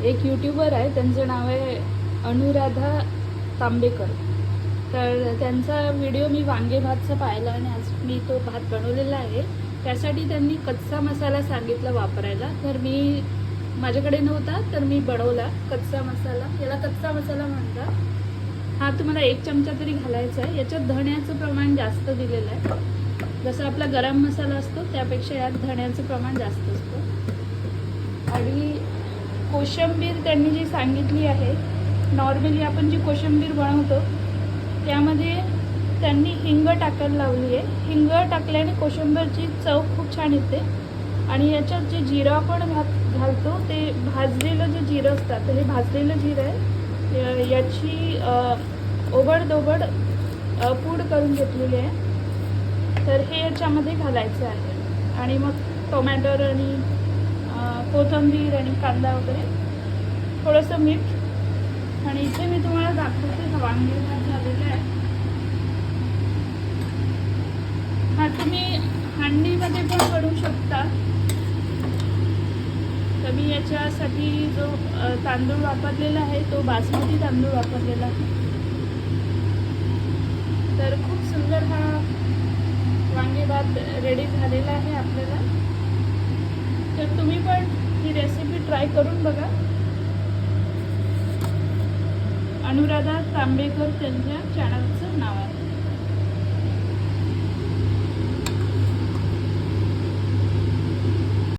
एक यूट्यूबर आहे, त्यांचं नाव आहे अनुराधा तांबेकर. तर त्यांचा व्हिडिओ मी वांगे भातचा पाहिला आणि आज मी तो भात बनवलेला आहे. त्यासाठी त्यांनी कच्चा मसाला सांगितला वापरायला, तर मी माझ्याकडे नव्हता तर मी बनवला कच्चा मसाला. याला कच्चा मसाला म्हणतात. हा तुम्हाला 1 चमचा तरी घालायचा आहे. याच्यात धण्याचं प्रमाण जास्त दिलेलं आहे. जसं आपला गरम मसाला असतो त्यापेक्षा यात धण्याचं प्रमाण जास्त असतं. आणि कोशिंबीर त्यांनी जी सांगितली आहे, नॉर्मली आपण जी कोशिंबीर बनवतो त्यामध्ये त्यांनी हिंग टाकायला लावली आहे. हिंग टाकल्याने कोशिंबीरची चव खूप छान येते. आणि याच्यात जे जिरं आपण घालतो ते भाजलेलं जे जिरं असतं, तर हे भाजलेलं जिरं आहे. याची ओबडधोबड पूड करून घेतलेली आहे. तर हे याच्यामध्ये घालायचं आहे. आणि मग टोमॅटो आणि कोथिंबीर आणि कांदा वगैरे, थोडंसं मीठ. आणि इथे मी तुम्हाला दाखवते वांगे भात झालेलं आहे. हा तुम्ही हांडीमध्ये पण बनवू शकता. तर मी याच्यासाठी जो तांदूळ वापरलेला आहे तो बासमती तांदूळ वापरलेला आहे. तर खूप सुंदर हा वांगे भात रेडी झालेला आहे आपल्याला. तर तुम्ही पण ही रेसिपी ट्राय करून बघा. अनुराधा तांबेकर त्यांच्या चॅनलचं नाव आहे.